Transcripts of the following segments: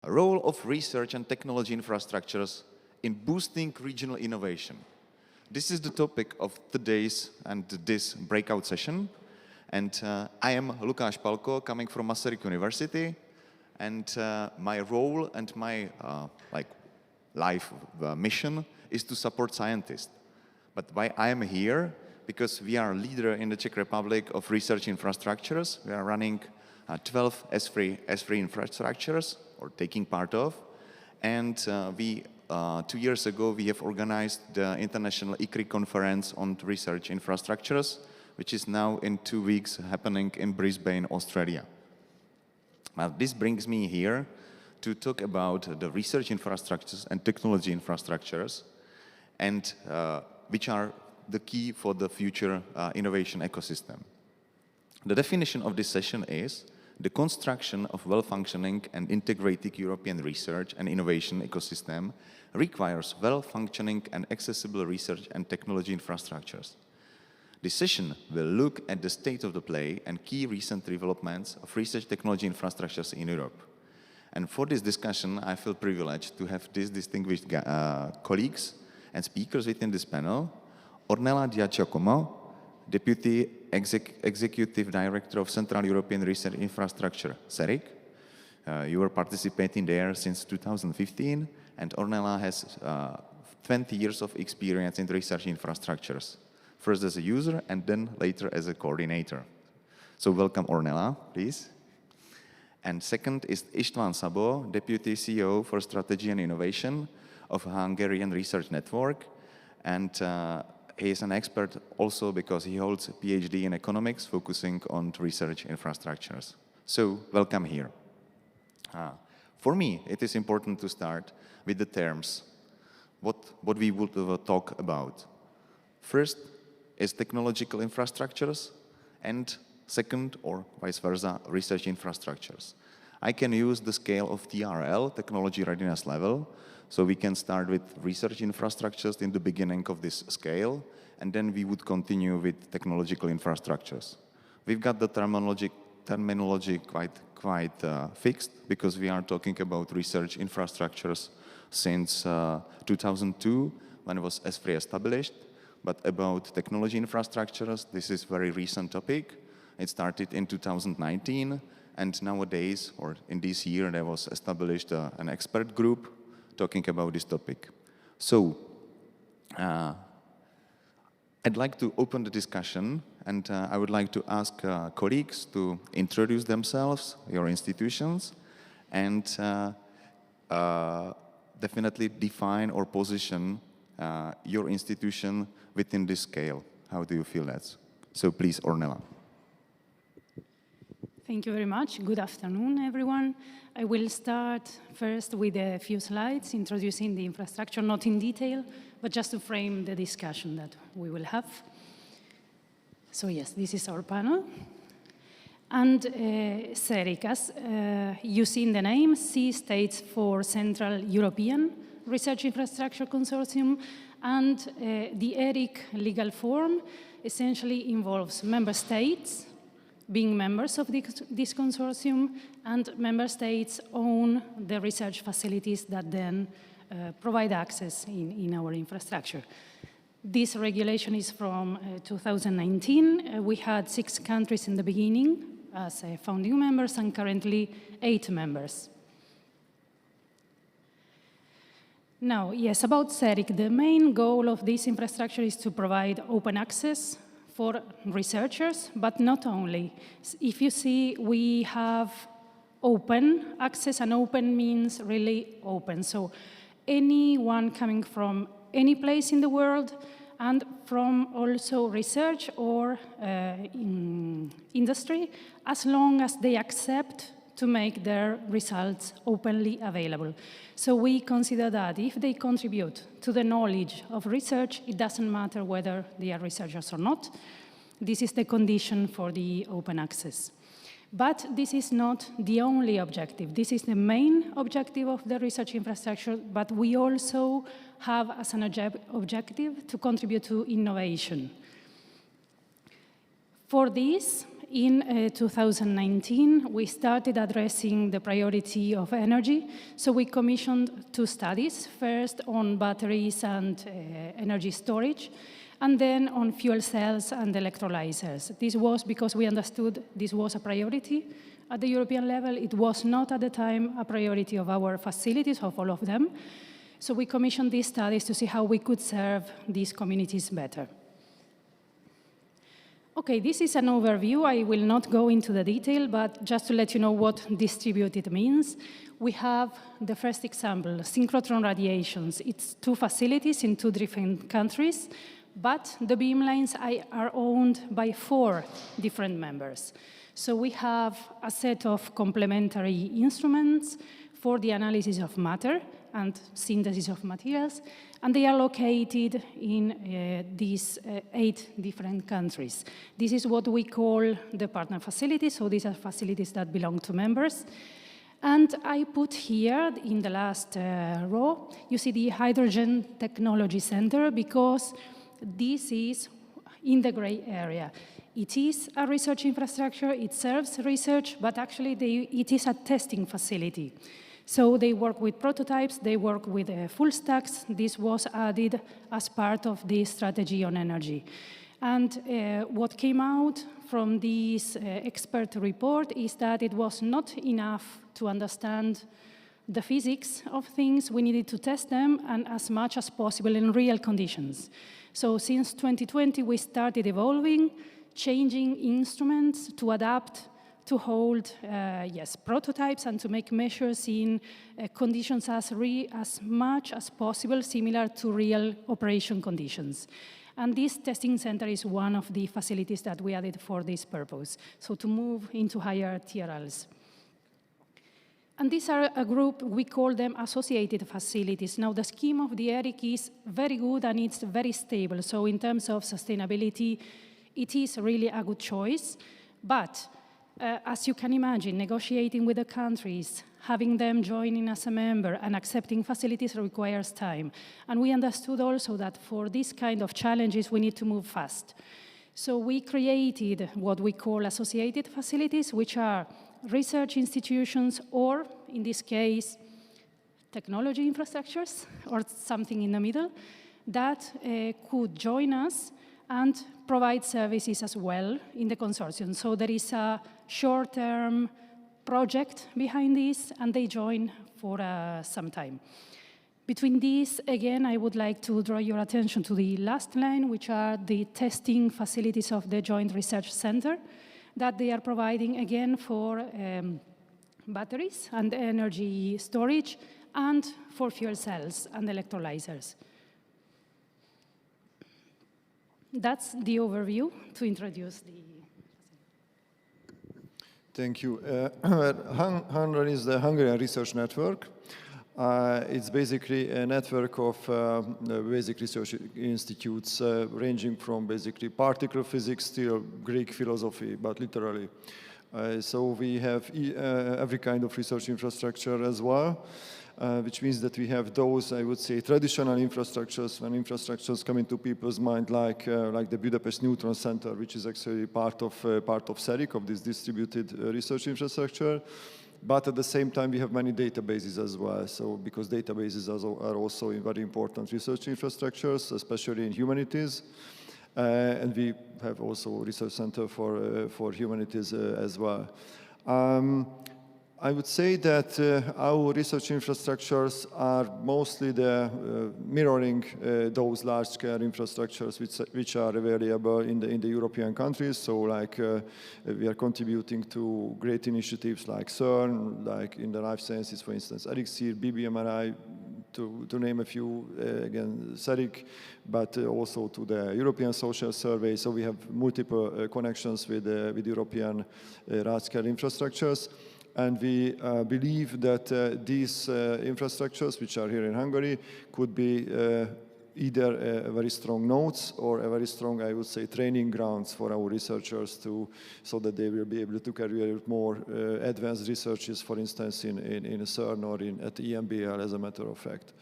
Role of research and technology infrastructures in boosting regional innovation. This is the topic of today's and this breakout session. And I am Lukas Palko, coming from Masaryk University. And my role and my life mission is to support scientists. But why I am here? Because we are a leader in the Czech Republic of research infrastructures. We are running 12 S3 infrastructures, or taking part of. And 2 years ago, we have organized the International ICRI conference on research infrastructures, which is now in 2 weeks happening in Brisbane, Australia. This brings me here to talk about the research infrastructures and technology infrastructures, and which are the key for the future innovation ecosystem. The definition of this session is the construction of well-functioning and integrated European research and innovation ecosystem requires well-functioning and accessible research and technology infrastructures. This session will look at the state of the play and key recent developments of research technology infrastructures in Europe. And for this discussion, I feel privileged to have these distinguished colleagues and speakers within this panel. Ornela Degiacomo, Deputy Executive Director of Central European Research Infrastructure, CERIC. You were participating there since 2015, and Ornela has 20 years of experience in research infrastructures. First as a user, and then later as a coordinator. So welcome, Ornela, please. And second is István Szabó, Deputy CEO for Strategy and Innovation of Hungarian Research Network. And he is an expert also because he holds a PhD in economics, focusing on research infrastructures. So welcome here. For me, it is important to start with the terms, what we would talk about. First is technological infrastructures, and second, or vice versa, research infrastructures. I can use the scale of TRL, technology readiness level, so we can start with research infrastructures in the beginning of this scale, and then we would continue with technological infrastructures. We've got the terminology quite fixed, because we are talking about research infrastructures since 2002, when was S3 established. But about technology infrastructures, this is a very recent topic. It started in 2019, and nowadays, or in this year, there was established an expert group talking about this topic. So, I'd like to open the discussion, and I would like to ask colleagues to introduce themselves, your institutions, and definitely define or position your institution within this scale. How do you feel that? So please, Ornela. Thank you very much. Good afternoon, everyone. I will start first with a few slides introducing the infrastructure, not in detail, but just to frame the discussion that we will have. So yes, this is our panel. And CERIC, as you see in the name, C stands for Central European Research Infrastructure Consortium, and the ERIC legal form essentially involves member states being members of this consortium, and member states own the research facilities that then provide access in our infrastructure. This regulation is from 2019. We had 6 countries in the beginning as founding members, and currently 8 members. Now, yes, about CERIC, the main goal of this infrastructure is to provide open access for researchers, but not only. If you see, we have open access, and open means really open. So anyone coming from any place in the world, and from also research or industry, as long as they accept to make their results openly available. So we consider that if they contribute to the knowledge of research, it doesn't matter whether they are researchers or not. This is the condition for the open access. But this is not the only objective. This is the main objective of the research infrastructure, but we also have as an objective to contribute to innovation. For this, in 2019, we started addressing the priority of energy. So we commissioned 2 studies, first on batteries and energy storage, and then on fuel cells and electrolyzers. This was because we understood this was a priority at the European level. It was not at the time a priority of our facilities, of all of them. So we commissioned these studies to see how we could serve these communities better. Okay, this is an overview. I will not go into the detail, but just to let you know what distributed means, we have the first example, synchrotron radiations. It's 2 facilities in 2 different countries, but the beamlines are owned by 4 different members. So we have a set of complementary instruments for the analysis of matter and synthesis of materials, and they are located in these 8 different countries. This is what we call the partner facilities, so these are facilities that belong to members. And I put here, in the last row, you see the Hydrogen Technology Center, because this is in the gray area. It is a research infrastructure, it serves research, but actually it is a testing facility. So they work with prototypes, they work with full stacks. This was added as part of the strategy on energy. And what came out from this expert report is that it was not enough to understand the physics of things. We needed to test them, and as much as possible in real conditions. So since 2020, we started evolving, changing instruments to adapt, to hold, prototypes and to make measures in conditions as much as possible similar to real operation conditions. And this testing center is one of the facilities that we added for this purpose, so to move into higher TRLs. And these are a group, we call them associated facilities. Now, the scheme of the ERIC is very good and it's very stable. So in terms of sustainability, it is really a good choice. But as you can imagine, negotiating with the countries, having them joining as a member and accepting facilities requires time. And we understood also that for this kind of challenges, we need to move fast. So we created what we call associated facilities, which are research institutions, or in this case, technology infrastructures, or something in the middle, that could join us and provide services as well in the consortium. So there is a short-term project behind this, and they join for some time. Between these, again, I would like to draw your attention to the last line, which are the testing facilities of the Joint Research Center, that they are providing, again, for batteries and energy storage, and for fuel cells and electrolyzers. That's the overview to introduce the... Thank you. HUN-REN is the Hungarian Research Network. It's basically a network of basic research institutes ranging from basically particle physics till Greek philosophy, but literally. So we have every kind of research infrastructure as well, which means that we have those, I would say, traditional infrastructures, when infrastructures come into people's mind, like the Budapest Neutron Center, which is actually part of CERIC, of this distributed research infrastructure. But at the same time, we have many databases as well. So because databases are also very important research infrastructures, especially in humanities. And we have also a research center for humanities as well. I would say that our research infrastructures are mostly mirroring those large-scale infrastructures which are available in the European countries. So, like we are contributing to great initiatives like CERN, like in the life sciences, for instance, ERIC, BBMRI, to name a few, again, CERIC, but also to the European Social Survey. So we have multiple connections with European large-scale infrastructures. And we believe that these infrastructures, which are here in Hungary, could be either a very strong nodes or a very strong, I would say, training grounds for our researchers so that they will be able to carry out more advanced researches, for instance, in CERN or at EMBL, as a matter of fact.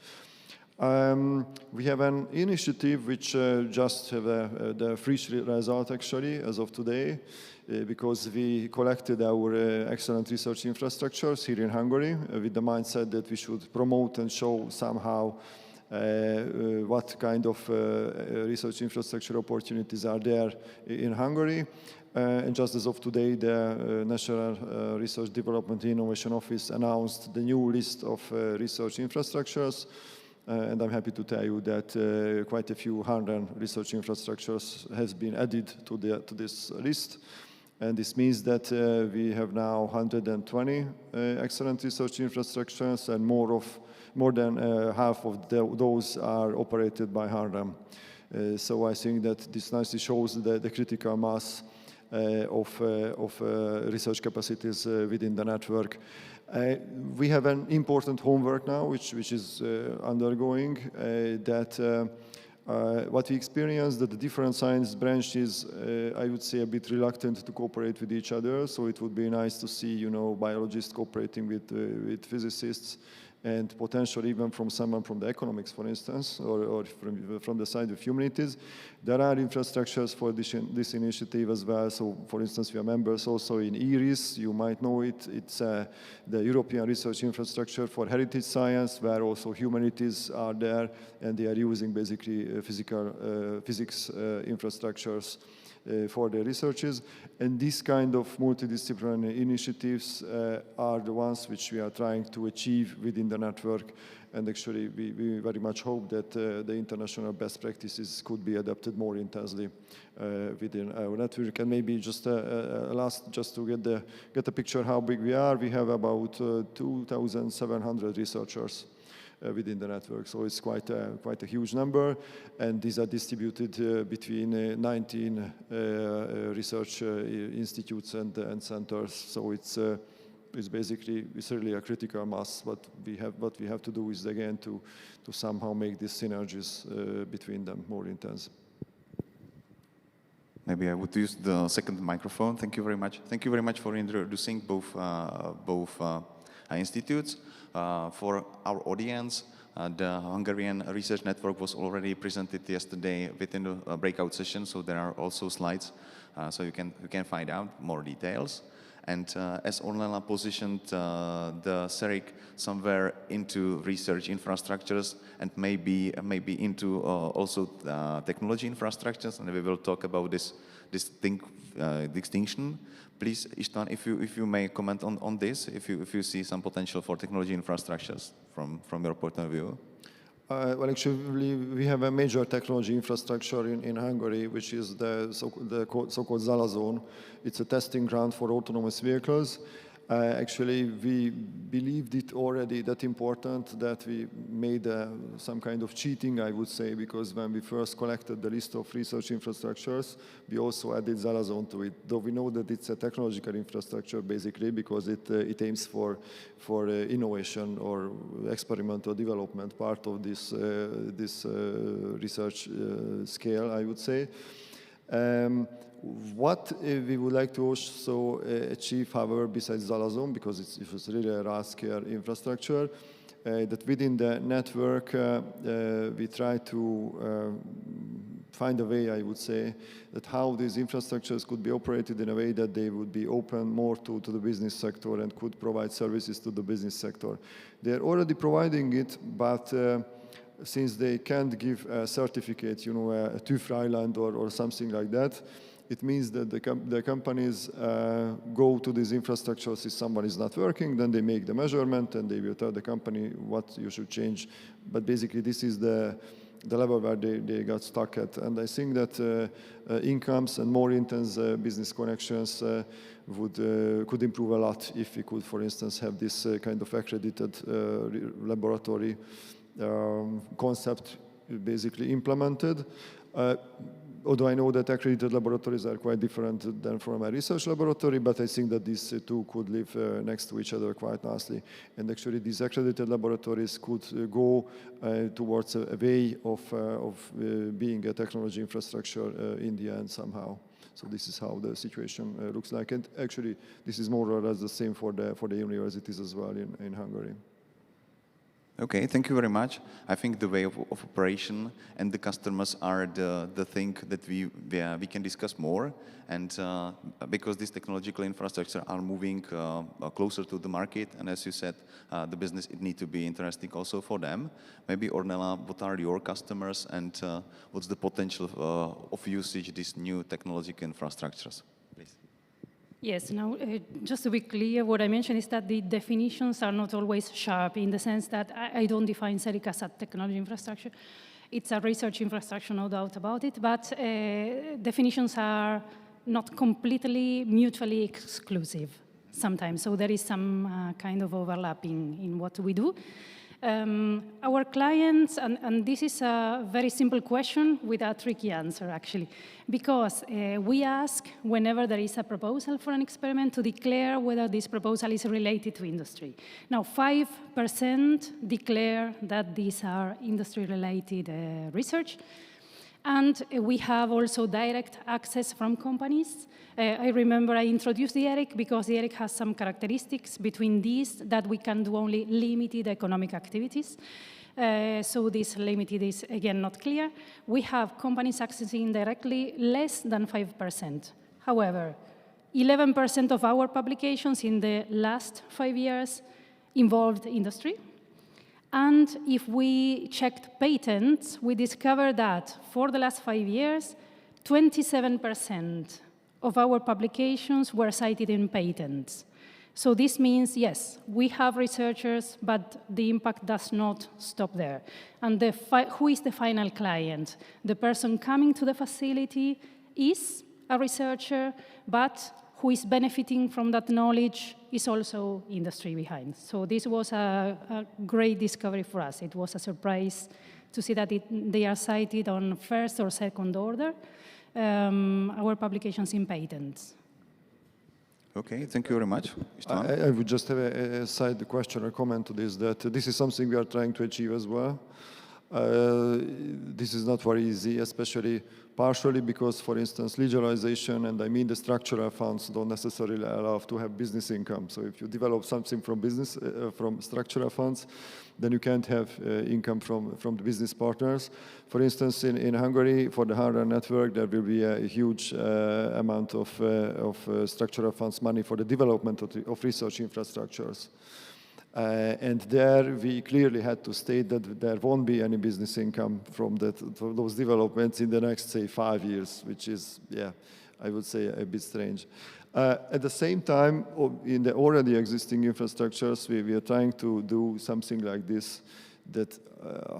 We have an initiative which just have the fresh result actually as of today, because we collected our excellent research infrastructures here in Hungary with the mindset that we should promote and show somehow what kind of research infrastructure opportunities are there in Hungary. And just as of today, the National Research Development and Innovation Office announced the new list of research infrastructures. And I'm happy to tell you that quite a few HUN-REN research infrastructures has been added to this list. And this means that we have now 120 excellent research infrastructures, and more than half of those are operated by HUN-REN. So I think that this nicely shows the critical mass of research capacities within the network. We have an important homework now, which is undergoing, that what we experienced, that the different science branches, I would say, a bit reluctant to cooperate with each other. So it would be nice to see, biologists cooperating with physicists, and potentially even from someone from the economics, for instance, or from the side of humanities. There are infrastructures for this initiative as well. So, for instance, we are members also in IRIS. You might know it. It's the European Research Infrastructure for Heritage Science, where also humanities are there, and they are using basically physics infrastructures for their researches. And these kind of multidisciplinary initiatives are the ones which we are trying to achieve within the network. And actually, we very much hope that the international best practices could be adapted more intensely within our network. And maybe just just to get a picture how big we are, we have about 2,700 researchers within the network. So it's quite a huge number, and these are distributed between 19 research institutes and centers. So it's really a critical mass. What we have to do is again to somehow make these synergies between them more intense. Maybe I would use the second microphone. Thank you very much. Thank you very much for introducing both institutes. For our audience, the Hungarian Research Network was already presented yesterday within the breakout session, so there are also slides, so you can find out more details. And as Ornela positioned the CERIC somewhere into research infrastructures and maybe into also technology infrastructures, and we will talk about this distinction. Please, István, if you may comment on this, if you see some potential for technology infrastructures from your point of view. Well, actually, we have a major technology infrastructure in Hungary, which is the so-called Zala zone. It's a testing ground for autonomous vehicles. Actually, we believed it already that important that we made some kind of cheating, I would say, because when we first collected the list of research infrastructures, we also added Zala zone to it. Though we know that it's a technological infrastructure, basically, because it aims for innovation or experimental development, part of this research scale, I would say. What we would like to also achieve, however, besides Zala zone, because it was really a large-scale infrastructure, that within the network we try to find a way, I would say, that how these infrastructures could be operated in a way that they would be open more to the business sector and could provide services to the business sector. They're already providing it, but since they can't give a certificate, a TÜV Rheinland or something like that, it means that the companies go to these infrastructures. If someone is not working, then they make the measurement and they will tell the company what you should change. But basically, this is the level where they got stuck at. And I think that incomes and more intense business connections could improve a lot if we could, for instance, have this kind of accredited laboratory concept basically implemented. Although I know that accredited laboratories are quite different than from a research laboratory, but I think that these two could live next to each other quite nicely. And actually, these accredited laboratories could go towards a way of being a technology infrastructure in the end somehow. So this is how the situation looks like. And actually, this is more or less the same for the universities as well in Hungary. Okay, thank you very much. I think the way of operation and the customers are the thing that we can discuss more, and because this technological infrastructure are moving closer to the market, and as you said, the business, it needs to be interesting also for them. Maybe Ornela, what are your customers, and what's the potential of usage these new technological infrastructures? Yes, now, just to be clear, what I mentioned is that the definitions are not always sharp in the sense that I don't define CERIC as a technology infrastructure. It's a research infrastructure, no doubt about it, but definitions are not completely mutually exclusive sometimes, so there is some kind of overlapping in what we do. Our clients, and this is a very simple question with a tricky answer, actually, because we ask whenever there is a proposal for an experiment to declare whether this proposal is related to industry. Now, 5% declare that these are industry-related research, and we have also direct access from companies. I remember I introduced the ERIC because the ERIC has some characteristics between these that we can do only limited economic activities. So this limited is, again, not clear. We have companies accessing directly less than 5%. However, 11% of our publications in the last 5 years involved industry. And if we checked patents, we discovered that for the last 5 years, 27% of our publications were cited in patents. So this means, yes, we have researchers, but the impact does not stop there. And who is the final client? The person coming to the facility is a researcher, but who is benefiting from that knowledge is also industry behind. So this was a great discovery for us. It was a surprise to see that they are cited on first or second order, our publications in patents. Okay, thank you very much. I would just have a side question or comment to this, that this is something we are trying to achieve as well. This is not very easy, especially partially because, for instance, legalization, and I mean the structural funds don't necessarily allow to have business income. So if you develop something from business, from structural funds, then you can't have income from the business partners. For instance, in Hungary, for the HUN-REN network, there will be a huge amount of structural funds money for the development of research infrastructures. And there we clearly had to state that there won't be any business income from those developments in the next, say, 5 years, which is, yeah, I would say a bit strange. At the same time, in the already existing infrastructures, we are trying to do something like this, that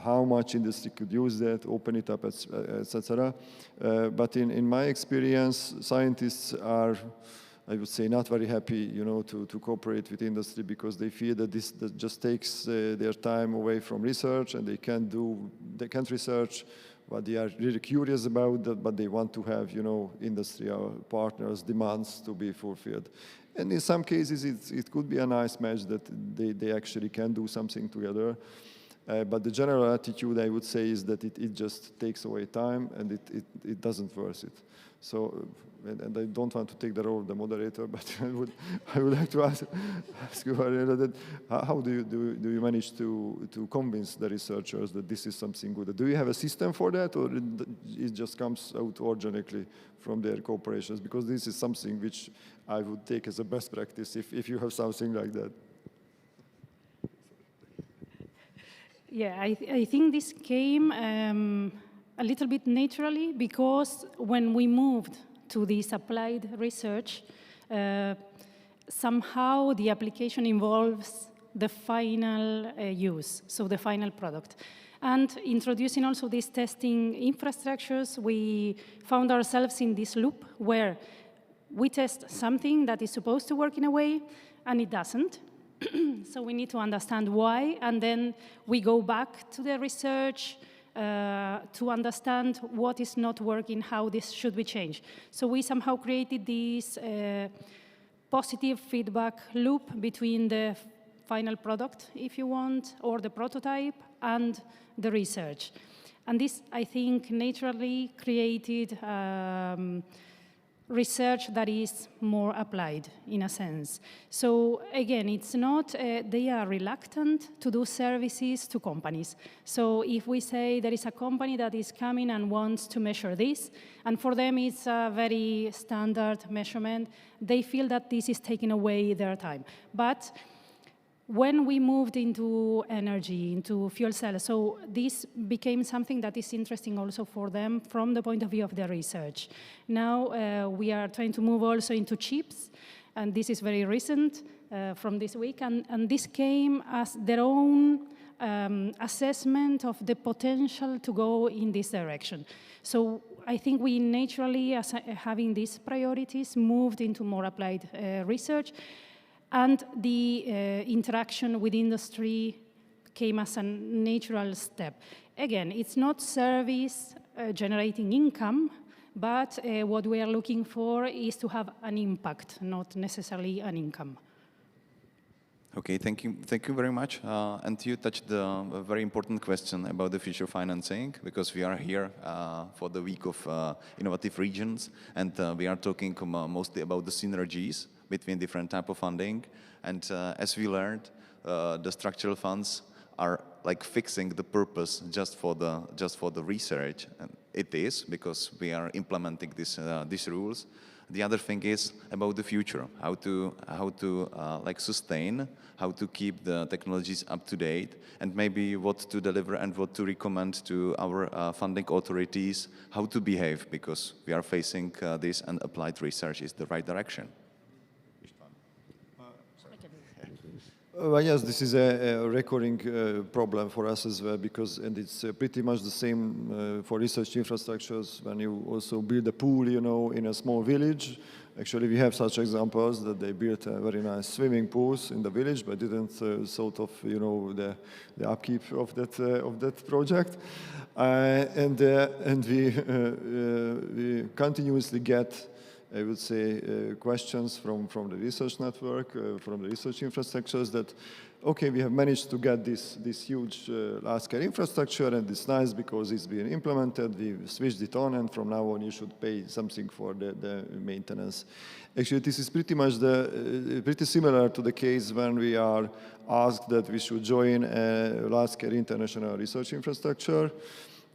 how much industry could use that, open it up, etc. But in my experience, scientists are, I would say, not very happy, to cooperate with industry because they feel that that just takes their time away from research, and they can't research what they are really curious about, but they want to have, industrial partners' demands to be fulfilled. And in some cases, it could be a nice match that they actually can do something together. But the general attitude, I would say, is that it just takes away time, and it doesn't worth it. So, and I don't want to take the role of the moderator, but I would like to ask you, Ornela, that how do you manage to convince the researchers that this is something good? Do you have a system for that, or it just comes out organically from their corporations? Because this is something which I would take as a best practice if you have something like that. Yeah, I think this came a little bit naturally because when we moved to this applied research, somehow the application involves the final use, so the final product. And introducing also these testing infrastructures, we found ourselves in this loop where we test something that is supposed to work in a way, and it doesn't. So we need to understand why, and then we go back to the research to understand what is not working, how this should be changed. So we somehow created this positive feedback loop between the final product, if you want, or the prototype, and the research. And this, I think, naturally created research that is more applied, in a sense. So again, it's not, they are reluctant to do services to companies. So if we say there is a company that is coming and wants to measure this, and for them it's a very standard measurement, they feel that this is taking away their time. But when we moved into energy, into fuel cells, so this became something that is interesting also for them from the point of view of their research. Now we are trying to move also into chips, and this is very recent from this week, and this came as their own assessment of the potential to go in this direction. So I think we naturally, as having these priorities, moved into more applied research. And the interaction with industry came as a natural step. Again, it's not service generating income, but what we are looking for is to have an impact, not necessarily an income. Okay, thank you very much. And you touched a very important question about the future financing, because we are here for the week of innovative regions, and we are talking mostly about the synergies between different type of funding. And as we learned, the structural funds are like fixing the purpose just for the research, and it is, because we are implementing these rules. The other thing is about the future, how to like sustain, how to keep the technologies up to date, and maybe what to deliver and what to recommend to our funding authorities, how to behave, because we are facing this, and applied research is the right direction. Well, yes, this is a recurring problem for us as well, because, and it's pretty much the same for research infrastructures when you also build a pool, you know, in a small village. Actually, we have such examples that they built very nice swimming pools in the village, but didn't sort of, you know, the upkeep of that project. And we continuously get, I would say, questions from the research network, from the research infrastructures that, okay, we have managed to get this huge large-scale infrastructure, and it's nice because it's being implemented, we switched it on, and from now on you should pay something for the maintenance. Actually, this is pretty much pretty similar to the case when we are asked that we should join a large-scale international research infrastructure.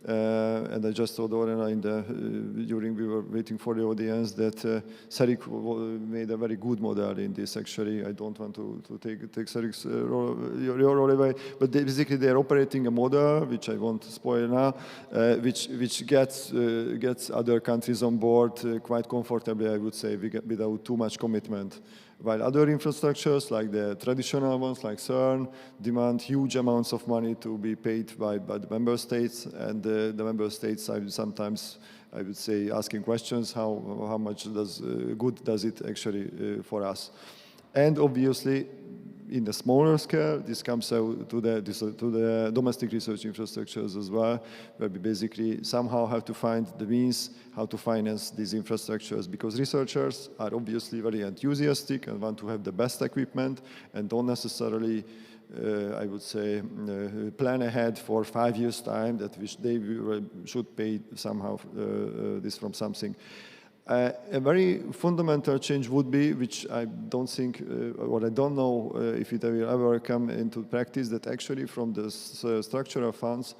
And I just told Ornela during we were waiting for the audience that CERIC made a very good model in this. Actually, I don't want to take CERIC's role away, but basically they're operating a model, which I won't spoil now, which gets other countries on board quite comfortably, I would say, without too much commitment. While other infrastructures, like the traditional ones, like CERN, demand huge amounts of money to be paid by the member states, and the member states sometimes, I would say, asking questions, how much good does it actually for us? And obviously, in the smaller scale, this comes out to the domestic research infrastructures as well, where we basically somehow have to find the means how to finance these infrastructures, because researchers are obviously very enthusiastic and want to have the best equipment and don't necessarily, I would say, plan ahead for 5 years' time that they should pay somehow this from something. A very fundamental change would be, which I don't think, or I don't know if it will ever come into practice, that actually from the structural funds,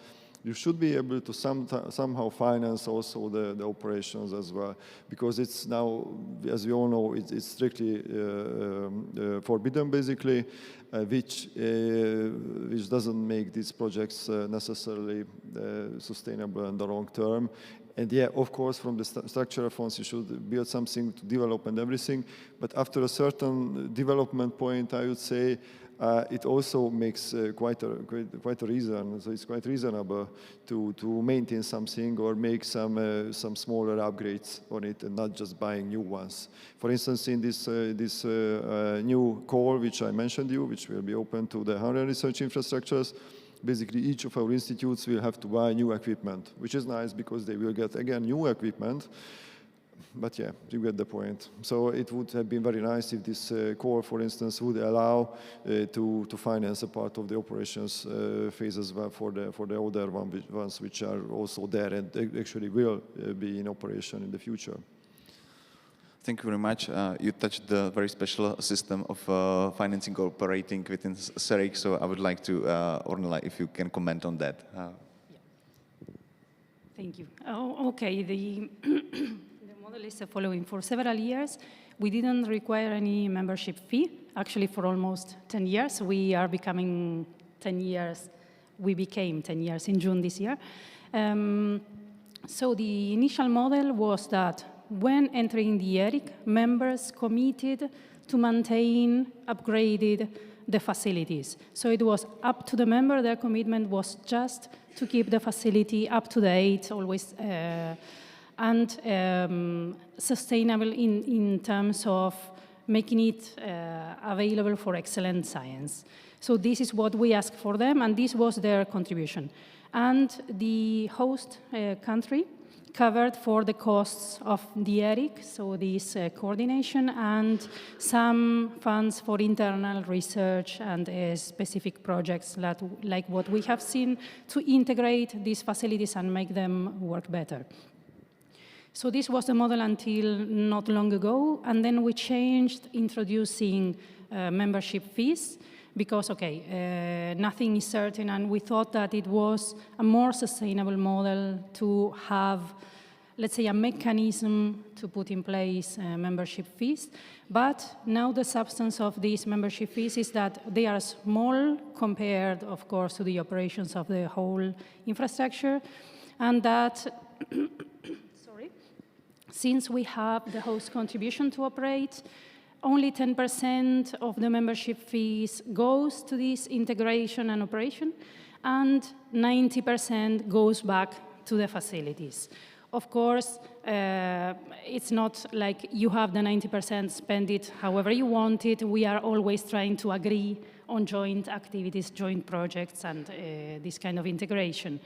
you should be able to somehow finance also the operations as well, because it's now, as we all know, it's strictly forbidden, basically, which doesn't make these projects necessarily sustainable in the long term. And yeah, of course, from the structural funds, you should build something to develop and everything. But after a certain development point, I would say, it also makes quite a reason. So it's quite reasonable to maintain something or make some smaller upgrades on it, and not just buying new ones. For instance, in this new call, which I mentioned you, which will be open to the HUN-REN research infrastructures, basically each of our institutes will have to buy new equipment, which is nice because they will get, again, new equipment. But yeah, you get the point. So it would have been very nice if this core, for instance, would allow to finance a part of the operations phase as well for the other ones which are also there and actually will be in operation in the future. Thank you very much. You touched the very special system of financing operating within CERIC, so I would like to, Ornela, if you can comment on that. Thank you. Oh, okay, the model is the following. For several years, we didn't require any membership fee. Actually, for almost 10 years, we are becoming 10 years. We became 10 years in June this year. So the initial model was that when entering the ERIC, members committed to maintain, upgraded the facilities. So it was up to the member, their commitment was just to keep the facility up to date, always, and sustainable in terms of making it available for excellent science. So this is what we asked for them, and this was their contribution. And the host country covered for the costs of the ERIC, so this coordination, and some funds for internal research and specific projects like what we have seen to integrate these facilities and make them work better. So this was the model until not long ago, and then we changed, introducing membership fees, because, okay, nothing is certain, and we thought that it was a more sustainable model to have, let's say, a mechanism to put in place membership fees. But now the substance of these membership fees is that they are small compared, of course, to the operations of the whole infrastructure, and that, since we have the host contribution to operate, only 10% of the membership fees goes to this integration and operation, and 90% goes back to the facilities. Of course, it's not like you have the 90%, spend it however you want it. We are always trying to agree on joint activities, joint projects, and this kind of integration.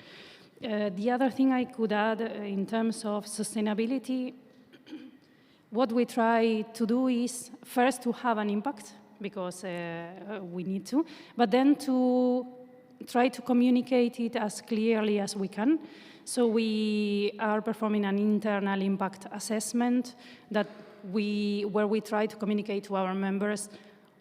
The other thing I could add in terms of sustainability, what we try to do is first to have an impact, because we need to, but then to try to communicate it as clearly as we can. So we are performing an internal impact assessment where we try to communicate to our members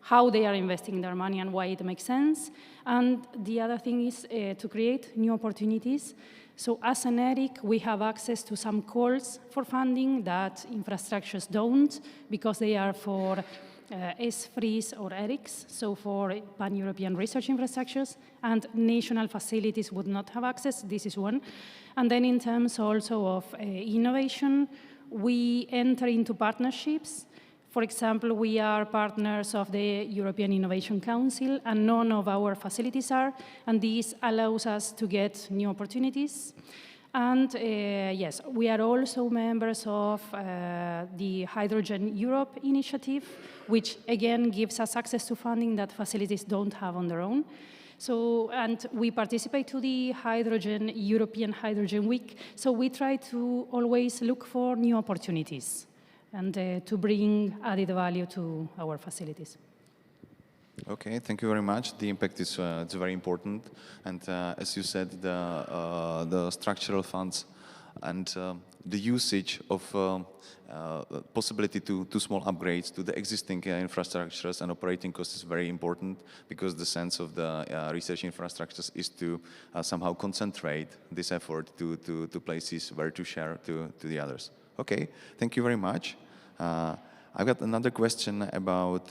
how they are investing their money and why it makes sense. And the other thing is to create new opportunities. So as an ERIC, we have access to some calls for funding that infrastructures don't, because they are for SFRIs or ERICs, so for pan-European research infrastructures, and national facilities would not have access. This is one. And then in terms also of innovation, we enter into partnerships. For example, we are partners of the European Innovation Council, and none of our facilities are, and this allows us to get new opportunities. And yes, we are also members of the Hydrogen Europe initiative, which again gives us access to funding that facilities don't have on their own. So, and we participate to the European Hydrogen Week, so we try to always look for new opportunities and to bring added value to our facilities. Okay, thank you very much. The impact is it's very important, and as you said, the structural funds and the usage of possibility to small upgrades to the existing infrastructures and operating costs is very important, because the sense of the research infrastructures is to somehow concentrate this effort to places where to share to the others. Okay, thank you very much. I've got another question about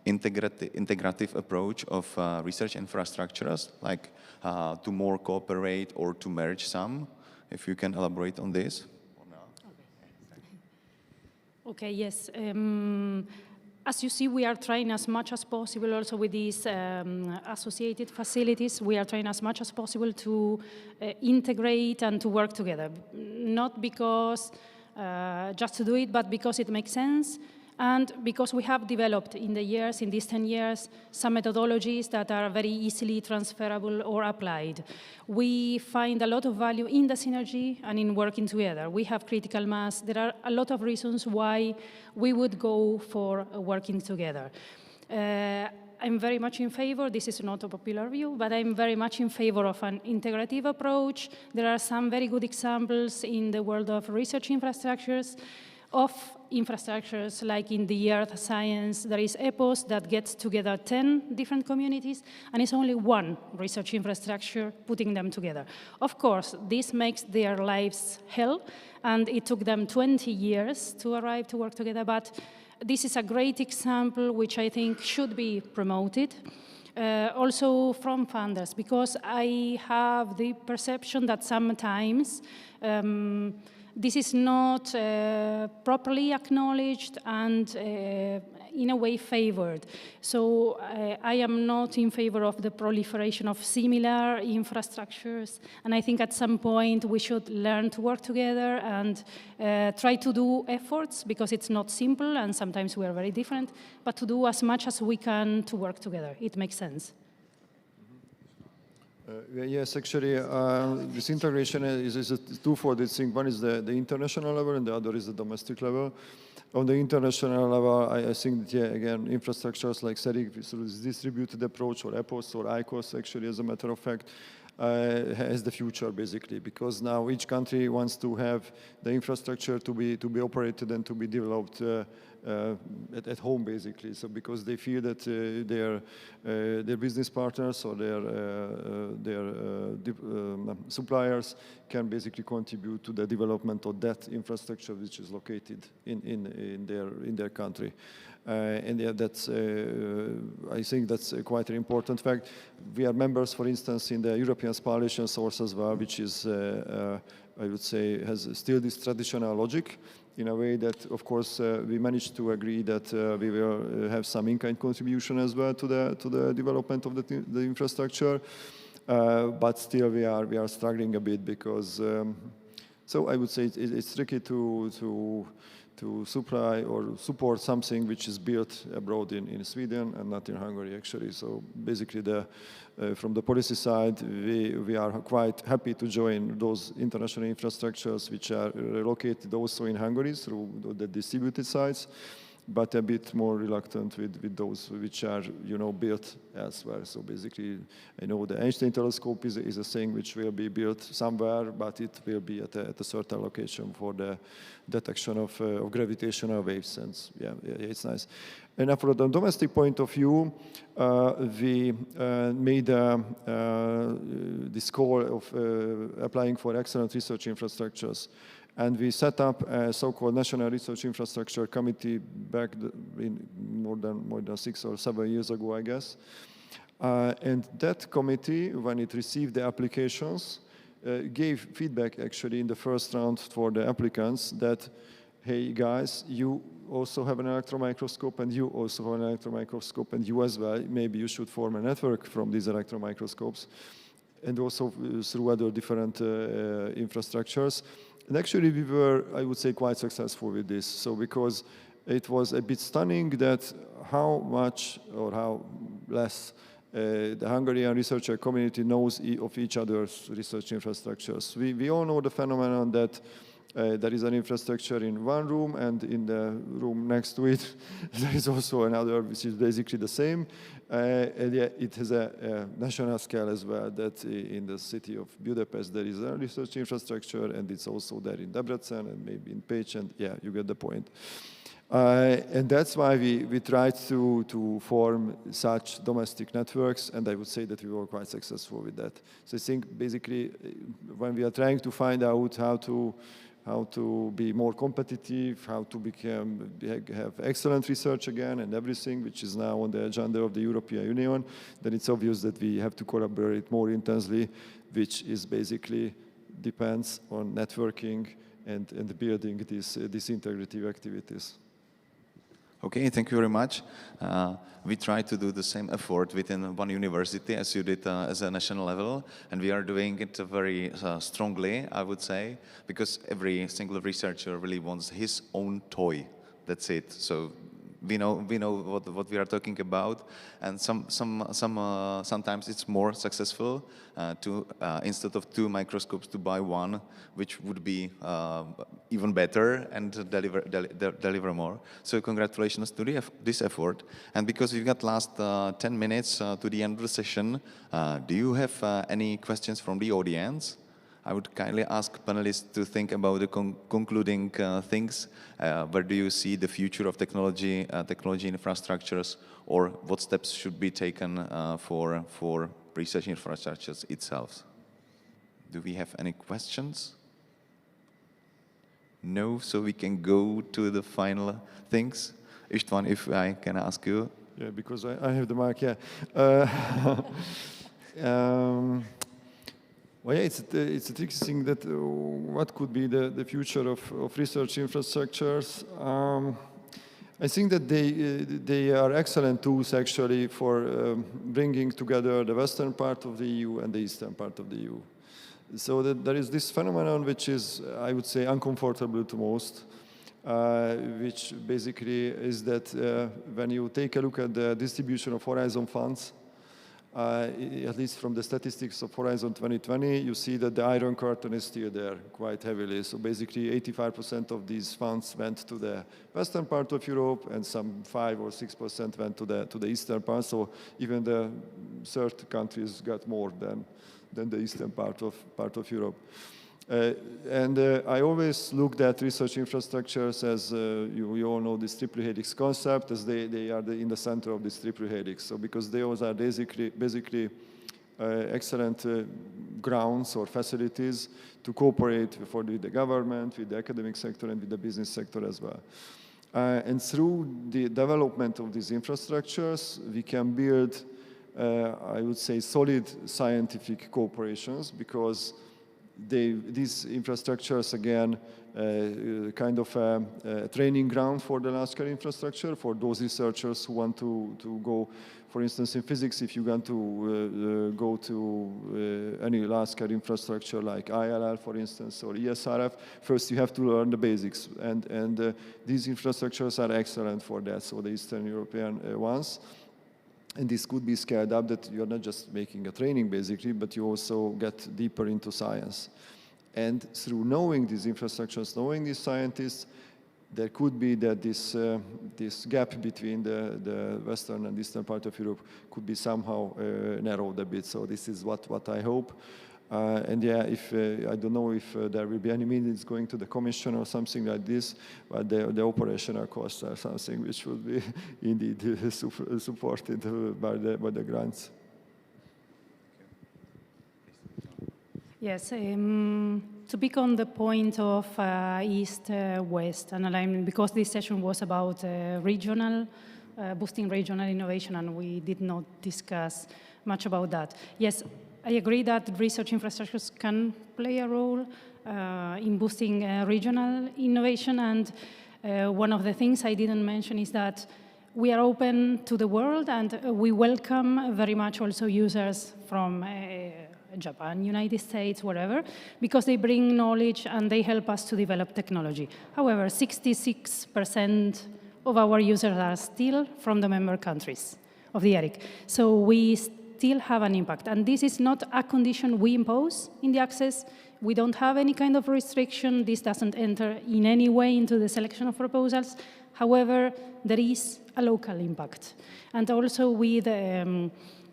integrative approach of research infrastructures, like to more cooperate or to merge some. If you can elaborate on this. Okay, yes. As you see, we are trying as much as possible also with these associated facilities. We are trying as much as possible to integrate and to work together. Not because just to do it, but because it makes sense. And because we have developed in these 10 years, some methodologies that are very easily transferable or applied. We find a lot of value in the synergy and in working together. We have critical mass. There are a lot of reasons why we would go for working together. I'm very much in favor, this is not a popular view, but I'm very much in favor of an integrative approach. There are some very good examples in the world of research infrastructures. of infrastructures, like in the earth science, there is EPOS that gets together 10 different communities, and it's only one research infrastructure putting them together. Of course, this makes their lives hell, and it took them 20 years to arrive to work together, but this is a great example which I think should be promoted. Also from funders, because I have the perception that sometimes this is not properly acknowledged and in a way favored. So I am not in favor of the proliferation of similar infrastructures, and I think at some point we should learn to work together and try to do efforts, because it's not simple and sometimes we are very different, but to do as much as we can to work together. It makes sense. Yes, actually, this integration is a twofold thing. One is the international level, and the other is the domestic level. On the international level, I think that, yeah, again, infrastructures like CERIC, sort of this distributed approach, or EPOS or ICOS, actually, as a matter of fact, has the future, basically, because now each country wants to have the infrastructure to be operated and to be developed at home, basically. So because they feel that their business partners or their suppliers can basically contribute to the development of that infrastructure which is located in their country. And yeah, that's, I think that's quite an important fact. We are members, for instance, in the European Spallation Source as well, which is, I would say, has still this traditional logic, in a way that, of course, we managed to agree that we will have some in-kind contribution as well to the development of the infrastructure. But still, we are struggling a bit because, so I would say it's tricky to supply or support something which is built abroad in Sweden and not in Hungary, actually. So basically, from the policy side, we are quite happy to join those international infrastructures which are located also in Hungary through the distributed sites, but a bit more reluctant with those which are, built elsewhere. So basically, I know the Einstein telescope is a thing which will be built somewhere, but it will be at a certain location for the detection of gravitational waves. And yeah, it's nice. And from the domestic point of view, we made this call of applying for excellent research infrastructures. And we set up a so-called National Research Infrastructure Committee back in more than 6 or 7 years ago, I guess. And that committee, when it received the applications, gave feedback actually in the first round for the applicants that, hey guys, you also have an electron microscope, and you also have an electron microscope, and you as well. Maybe you should form a network from these electron microscopes, and also through other different infrastructures. And actually, we were, I would say, quite successful with this. So because it was a bit stunning that how much or how less the Hungarian researcher community knows of each other's research infrastructures. We all know the phenomenon that there is an infrastructure in one room, and in the room next to it, there is also another which is basically the same. And yeah, it has a national scale as well, that in the city of Budapest there is a research infrastructure, and it's also there in Debrecen and maybe in Pécs, and yeah, you get the point. And that's why we tried to form such domestic networks, and I would say that we were quite successful with that. So I think basically when we are trying to find out how to be more competitive, how to have excellent research again and everything, which is now on the agenda of the European Union, then it's obvious that we have to collaborate more intensely, which is basically depends on networking and building these integrative activities. Okay, thank you very much. We try to do the same effort within one university as you did as a national level, and we are doing it very strongly, I would say, because every single researcher really wants his own toy. That's it. So we know what we are talking about, and sometimes it's more successful to instead of 2 microscopes to buy one, which would be even better and deliver more. So congratulations to this effort. And because we've got last 10 minutes to the end of the session, do you have any questions from the audience? I would kindly ask panelists to think about the concluding things. Where do you see the future of technology, technology infrastructures, or what steps should be taken for research infrastructures itself? Do we have any questions? No, so we can go to the final things. István, if I can ask you. Yeah, because I have the mic, yeah. Well, yeah, it's a tricky thing that what could be the future of research infrastructures. I think that they are excellent tools actually for bringing together the western part of the EU and the eastern part of the EU. So that there is this phenomenon which is, I would say, uncomfortable to most, which basically is that when you take a look at the distribution of Horizon funds, at least from the statistics of Horizon 2020, you see that the Iron Curtain is still there quite heavily. So basically 85% of these funds went to the western part of Europe and some 5 or 6% went to the eastern part. So even the third countries got more than the eastern part of Europe. I always looked at research infrastructures as, you all know this triple helix concept, as they are in the center of this triple helix. So because those are basically excellent grounds or facilities to cooperate with the government, with the academic sector, and with the business sector as well. And through the development of these infrastructures, we can build I would say, solid scientific cooperations, because these infrastructures, again, kind of a training ground for the large-scale infrastructure, for those researchers who want to go, for instance, in physics, if you want to go to any large-scale infrastructure like ILL, for instance, or ESRF, first you have to learn the basics. And these infrastructures are excellent for that, so the Eastern European ones. And this could be scaled up, that you're not just making a training, basically, but you also get deeper into science. And through knowing these infrastructures, knowing these scientists, there could be that this gap between the western and eastern part of Europe could be somehow narrowed a bit. So this is what I hope. And yeah, I don't know if there will be any minutes going to the Commission or something like this, but the operational costs are something which would be indeed supported by the grants. Yes, to pick on the point of East-West and alignment, because this session was about regional, boosting regional innovation, and we did not discuss much about that. Yes, I agree that research infrastructures can play a role in boosting regional innovation, and one of the things I didn't mention is that we are open to the world, and we welcome very much also users from Japan, United States, wherever, because they bring knowledge and they help us to develop technology. However, 66% of our users are still from the member countries of the CERIC. So we still have an impact. And this is not a condition we impose in the access. We don't have any kind of restriction. This doesn't enter in any way into the selection of proposals. However, there is a local impact. And also with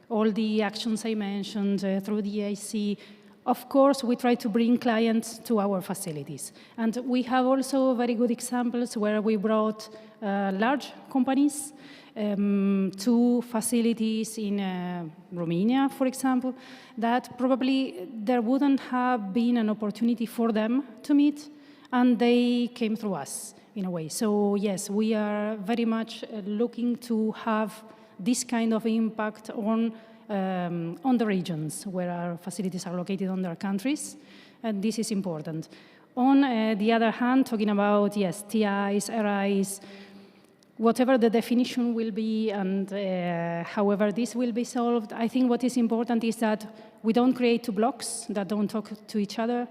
all the actions I mentioned through the EIC, of course, we try to bring clients to our facilities. And we have also very good examples where we brought large companies to facilities in Romania, for example, that probably there wouldn't have been an opportunity for them to meet, and they came through us in a way. So yes, we are very much looking to have this kind of impact on the regions where our facilities are located on their countries, and this is important. On the other hand, talking about, yes, TIs, RIs, whatever the definition will be and however this will be solved, I think what is important is that we don't create two blocks that don't talk to each other.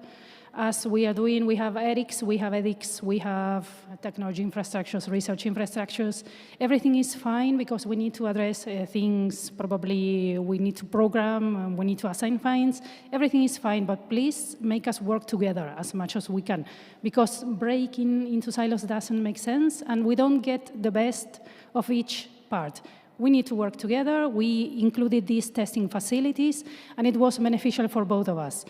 As we are doing, we have ERICs, we have EDICs, we have technology infrastructures, research infrastructures. Everything is fine because we need to address things, probably we need to program, we need to assign fines. Everything is fine, but please make us work together as much as we can, because breaking into silos doesn't make sense, and we don't get the best of each part. we need to work together. We included these testing facilities, and it was beneficial for both of us.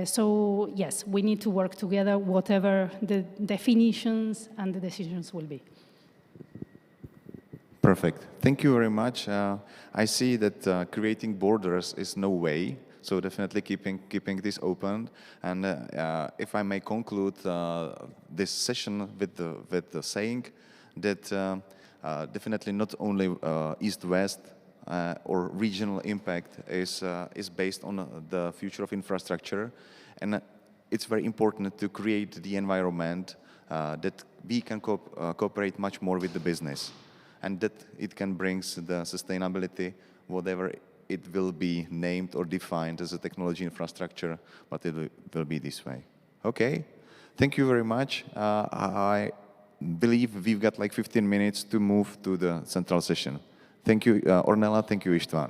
So yes, we need to work together, whatever the definitions and the decisions will be. Perfect. Thank you very much. I see that creating borders is no way. So definitely keeping this open. And if I may conclude this session with the saying that definitely not only East-West or regional impact is based on the future of infrastructure, and it's very important to create the environment that we can cooperate much more with the business, and that it can bring the sustainability, whatever it will be named or defined as a technology infrastructure, but it will be this way. Okay, thank you very much. I believe we've got like 15 minutes to move to the central session. Thank you, Ornela. Thank you, István.